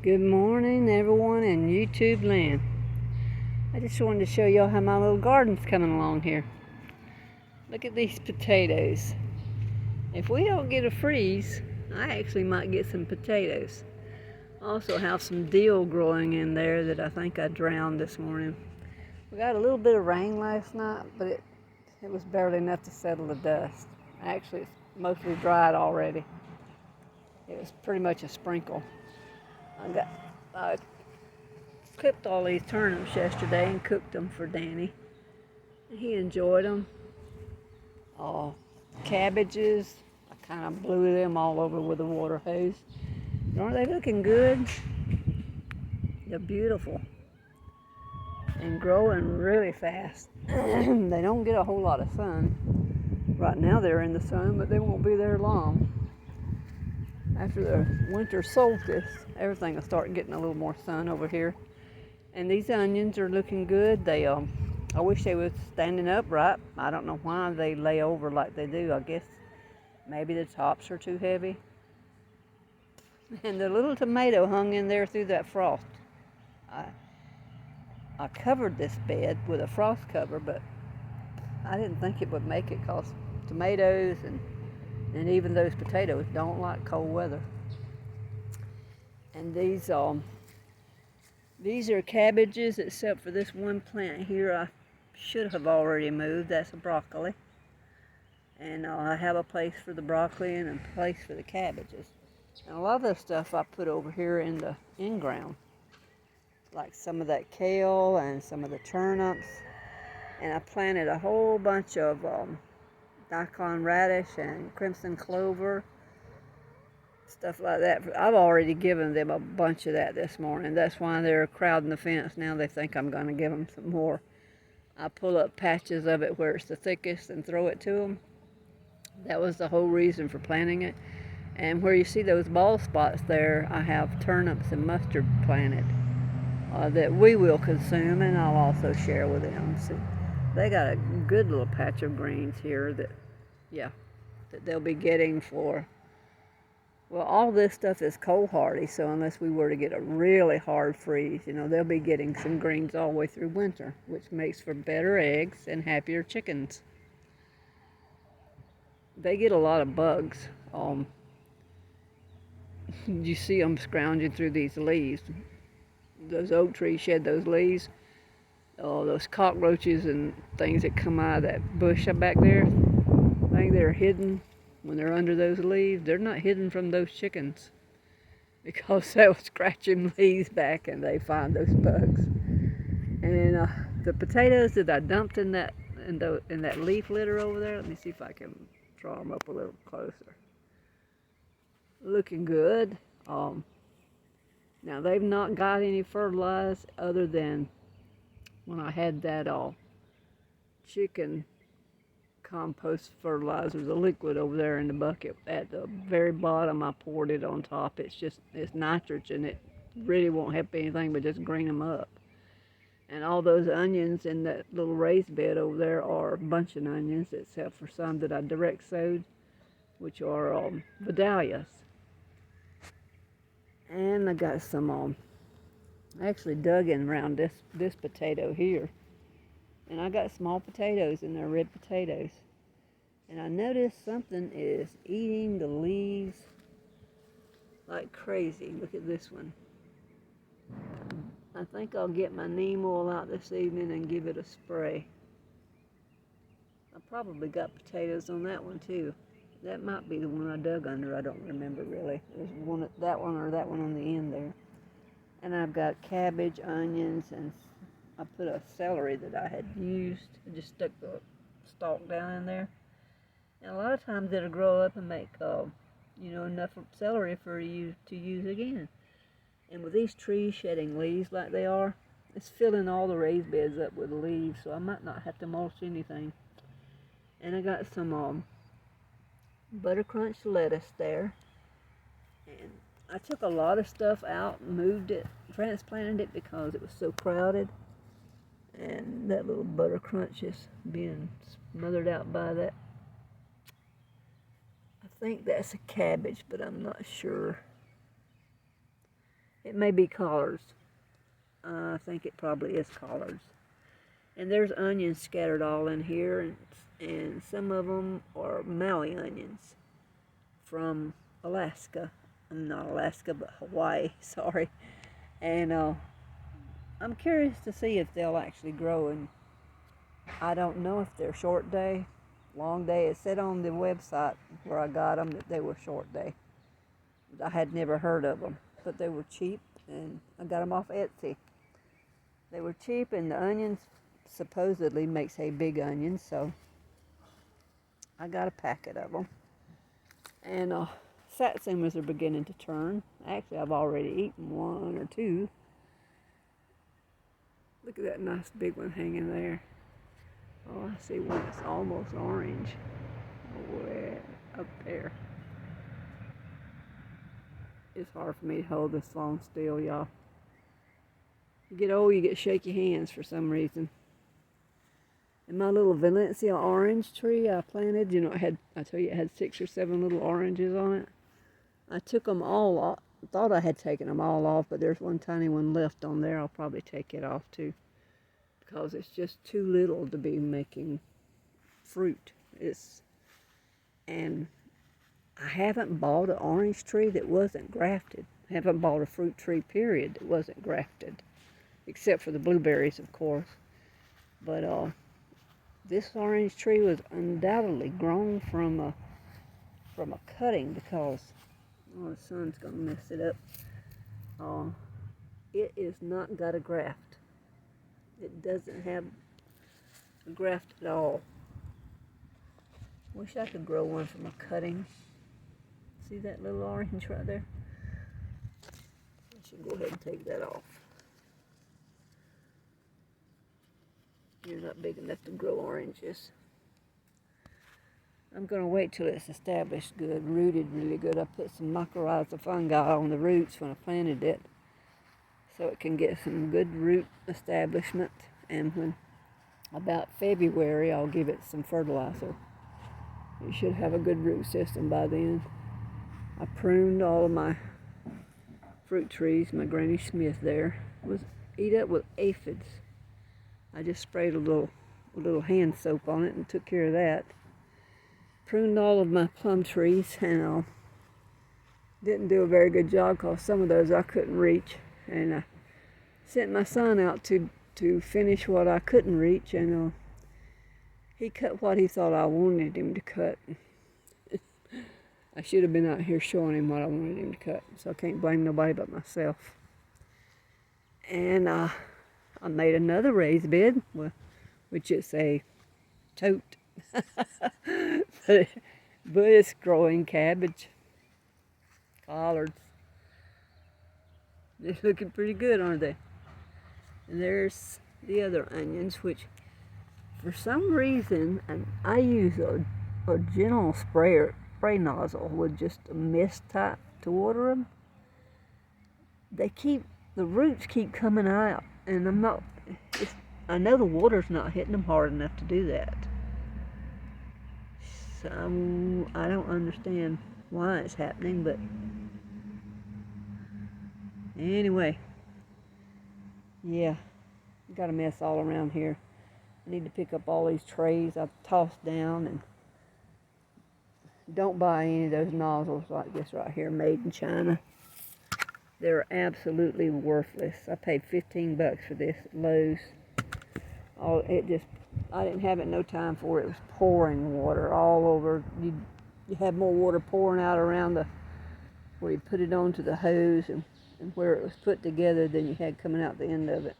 Good morning, everyone in YouTube land. I just wanted to show y'all how my little garden's coming along here. Look at these potatoes. If we don't get a freeze, I actually might get some potatoes. I also have some dill growing in there that I think I drowned this morning. We got a little bit of rain last night, but it was barely enough to settle the dust. Actually, it's mostly dried already. It was pretty much a sprinkle. I clipped all these turnips yesterday and cooked them for Danny. He enjoyed them. Cabbages, I kind of blew them all over with a water hose. Aren't they looking good? They're beautiful and growing really fast. They don't get a whole lot of sun. Right now they're in the sun, but they won't be there long. After the winter solstice, everything will start getting a little more sun over here. And these onions are looking good. I wish they were standing upright. I don't know why they lay over like they do. I guess maybe the tops are too heavy. And the little tomato hung in there through that frost. I covered this bed with a frost cover, but I didn't think it would make it because tomatoes and even those potatoes don't like cold weather. And these are cabbages, except for this one plant here I should have already moved. That's a broccoli. And I have a place for the broccoli and a place for the cabbages. And a lot of the stuff I put over here in the in-ground, like some of that kale and some of the turnips. And I planted a whole bunch of daikon radish and crimson clover, stuff like that. I've already given them a bunch of that this morning. That's why they're crowding the fence. Now they think I'm going to give them some more. I pull up patches of it where it's the thickest and throw it to them. That was the whole reason for planting it. And where you see those bald spots there, I have turnips and mustard planted that we will consume, and I'll also share with them. So they got a good little patch of greens here that they'll be getting for, well, all this stuff is cold hardy, so unless we were to get a really hard freeze, they'll be getting some greens all the way through winter, which makes for better eggs and happier chickens. They get a lot of bugs. You see them scrounging through these leaves. Those oak trees shed those leaves. Those cockroaches and things that come out of that bush up back there, I think they're hidden when they're under those leaves. They're not hidden from those chickens because they'll scratch them leaves back and they find those bugs. And the potatoes that I dumped in that leaf litter over there, let me see if I can draw them up a little closer. Looking good. Now they've not got any fertilized other than when I had that chicken compost fertilizer, the liquid over there in the bucket. At the very bottom I poured it on top. It's nitrogen. It really won't help anything but just green them up. And all those onions in that little raised bed over there are buncheon onions, except for some that I direct sowed, which are Vidalias. And I got some, I actually dug in around this potato here. And I got small potatoes, and they're red potatoes. And I noticed something is eating the leaves like crazy. Look at this one. I think I'll get my neem oil out this evening and give it a spray. I probably got potatoes on that one too. That might be the one I dug under. I don't remember really. There's that one or that one on the end there. And I've got cabbage, onions, and I put a celery that I had used. I just stuck the stalk down in there. And a lot of times it'll grow up and make, enough celery for you to use again. And with these trees shedding leaves like they are, it's filling all the raised beds up with leaves, so I might not have to mulch anything. And I got some butter crunch lettuce there. And I took a lot of stuff out, moved it, transplanted it because it was so crowded. And that little butter crunch is being smothered out by that. I think that's a cabbage, but I'm not sure. It may be collards. I think it probably is collards. And there's onions scattered all in here, and some of them are Maui onions from Alaska. Not Alaska, but Hawaii, sorry. And I'm curious to see if they'll actually grow, and I don't know if they're short day, long day. It said on the website where I got them that they were short day. I had never heard of them, but they were cheap, and I got them off Etsy. They were cheap, and the onions supposedly makes a big onion, so I got a packet of them. And satsumas are beginning to turn. Actually, I've already eaten one or two. Look at that nice big one hanging there. Oh, I see one that's almost orange. Way up there. It's hard for me to hold this long still, y'all. You get old, you get shaky hands for some reason. And my little Valencia orange tree I planted, you know, I told you it had 6 or 7 little oranges on it. I took them all off. I thought I had taken them all off, but there's one tiny one left on there. I'll probably take it off too, because it's just too little to be making fruit. And I haven't bought an orange tree that wasn't grafted. I haven't bought a fruit tree, period, that wasn't grafted. Except for the blueberries, of course. But this orange tree was undoubtedly grown from a cutting, because the sun's going to mess it up. It is not got a graft. It doesn't have a graft at all. Wish I could grow one from a cutting. See that little orange right there? I should go ahead and take that off. You're not big enough to grow oranges. I'm going to wait till it's established good, rooted really good. I put some mycorrhizal fungi on the roots when I planted it, so it can get some good root establishment. And when about February, I'll give it some fertilizer. It should have a good root system by then. I pruned all of my fruit trees. My Granny Smith there was eat up with aphids. I just sprayed a little hand soap on it and took care of that. Pruned all of my plum trees, and didn't do a very good job, because some of those I couldn't reach. And I sent my son out to finish what I couldn't reach, and he cut what he thought I wanted him to cut. I should have been out here showing him what I wanted him to cut, so I can't blame nobody but myself. And I made another raised bed, which is a tote. but it's growing cabbage, collards. They're looking pretty good, aren't they? And there's the other onions, which for some reason, and I use a gentle spray nozzle with just a mist type to water them. The roots keep coming out, and I know the water's not hitting them hard enough to do that. So I don't understand why it's happening, but anyway, yeah, got a mess all around here. I need to pick up all these trays I've tossed down, and don't buy any of those nozzles like this right here, made in China. They're absolutely worthless. I paid $15 for this at Lowe's. I didn't have it no time for it. It was pouring water all over. You had more water pouring out around where you put it onto the hose, and where it was put together than you had coming out the end of it.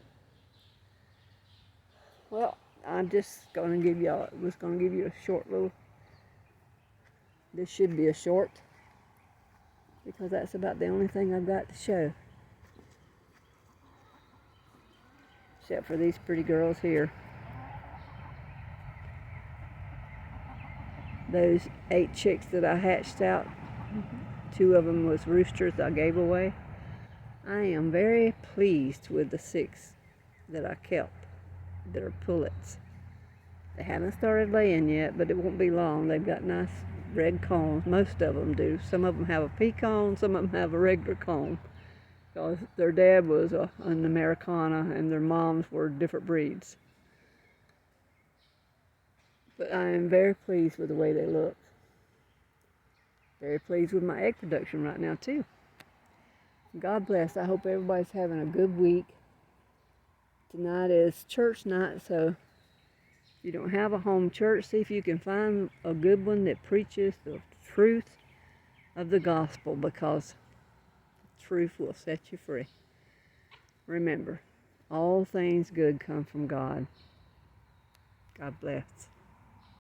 Well, I'm just going to give you a short little. This should be a short, because that's about the only thing I've got to show. Except for these pretty girls here. Those 8 chicks that I hatched out, 2 of them was roosters I gave away. I am very pleased with the 6 that I kept that are pullets. They haven't started laying yet, but it won't be long. They've got nice red combs. Most of them do. Some of them have a pea comb, some of them have a regular comb. because their dad was an Americana and their moms were different breeds. But I am very pleased with the way they look. Very pleased with my egg production right now too. God bless. I hope everybody's having a good week. Tonight is church night, so if you don't have a home church, see if you can find a good one that preaches the truth of the gospel, because the truth will set you free. Remember, all things good come from God. God bless.